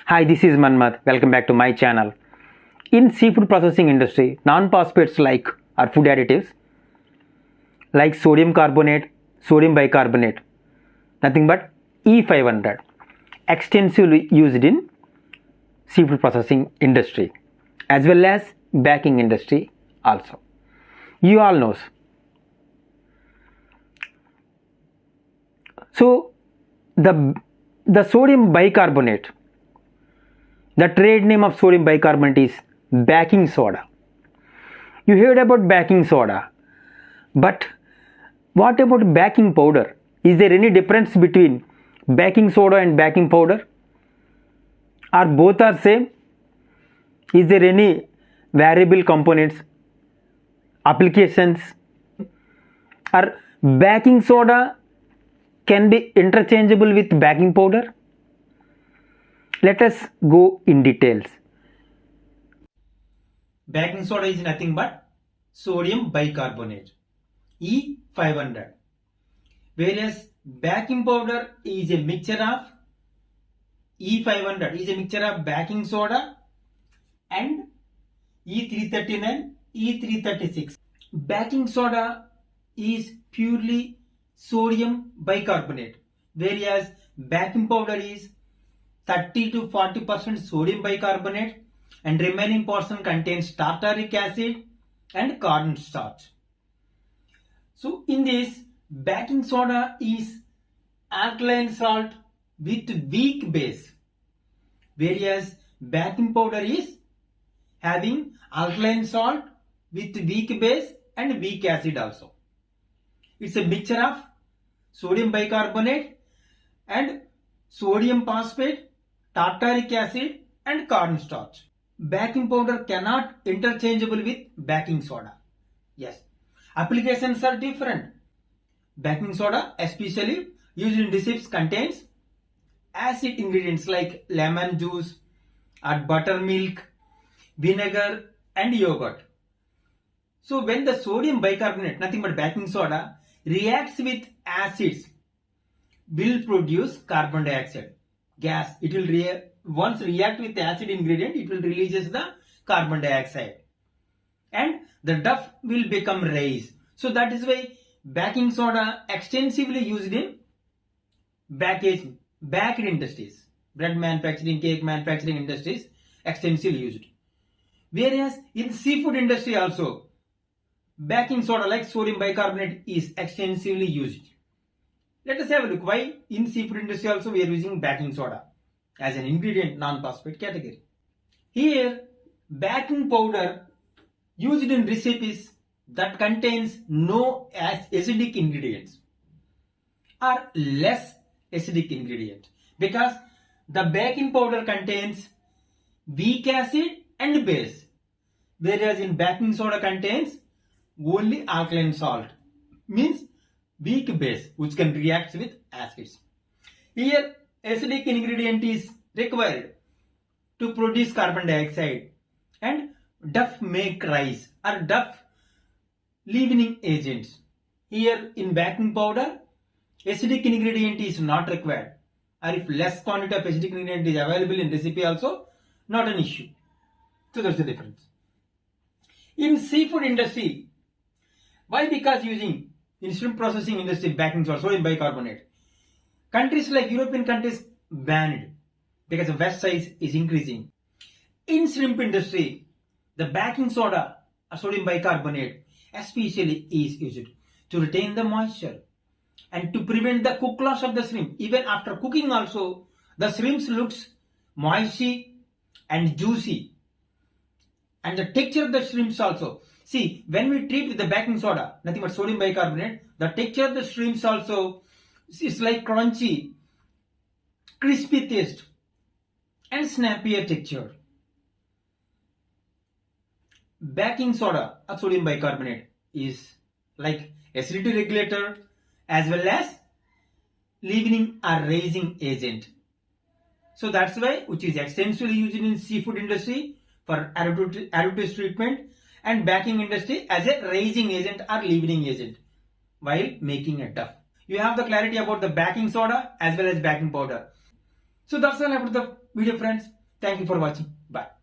Hi, this is Manmat. Welcome back to my channel. In seafood processing industry, non-phosphates like are food additives like sodium carbonate, sodium bicarbonate, nothing but E500, extensively used in seafood processing industry as well as baking industry also. You all knows. So the sodium bicarbonate, the trade name of sodium bicarbonate is baking soda. You heard about baking soda, but what about baking powder? Is there any difference between baking soda and baking powder? Or both are same? Is there any variable components, applications? Or baking soda can be interchangeable with baking powder? Let us go in details. Baking soda is nothing but sodium bicarbonate E500, whereas baking powder is a mixture of E500 is a mixture of baking soda and E339, E336. Baking soda is purely sodium bicarbonate, whereas baking powder is 30 to 40% sodium bicarbonate and remaining portion contains tartaric acid and cornstarch. So in this, baking soda is alkaline salt with weak base, whereas baking powder is having alkaline salt with weak base and weak acid also. It's a mixture of sodium bicarbonate and sodium phosphate, tartaric acid and cornstarch. Baking powder cannot interchangeable with baking soda. Yes, applications are different. Baking soda, especially used in recipes, contains acid ingredients like lemon juice or buttermilk, vinegar and yogurt. So when the sodium bicarbonate, nothing but baking soda, reacts with acids, will produce carbon dioxide gas. It will once react with the acid ingredient, it will releases the carbon dioxide and the duff will become raised. So that is why baking soda extensively used in baked industries, bread manufacturing, cake manufacturing industries, extensively used. Whereas in seafood industry also, baking soda like sodium bicarbonate is extensively used. Let us have a look why in seafood industry also we are using baking soda as an ingredient non-phosphate category. Here, baking powder used in recipes that contains no acidic ingredients or less acidic ingredient, because the baking powder contains weak acid and base, whereas in baking soda contains only alkaline salt, means weak base which can react with acids. Here acidic ingredient is required to produce carbon dioxide and duff make rice or duff leavening agents. Here in baking powder, acidic ingredient is not required, or if less quantity of acidic ingredient is available in recipe also, not an issue. So that's the difference. In seafood industry, why? Because using in shrimp processing industry baking soda, sodium bicarbonate, countries like European countries banned because the vest size is increasing. In shrimp industry, the baking soda or sodium bicarbonate especially is used to retain the moisture and to prevent the cook loss of the shrimp. Even after cooking also, the shrimps looks moisty and juicy, and the texture of the shrimps also. See, when we treat with the baking soda, nothing but sodium bicarbonate, the texture of the shrimps also is like crunchy, crispy taste and snappier texture. Baking soda or sodium bicarbonate is like acidity regulator as well as leavening or raising agent. So that's why which is extensively used in seafood industry for additives treatment and baking industry as a raising agent or leavening agent while making a duff. You have the clarity about the baking soda as well as baking powder. So that's all about the video, friends. Thank you for watching. Bye.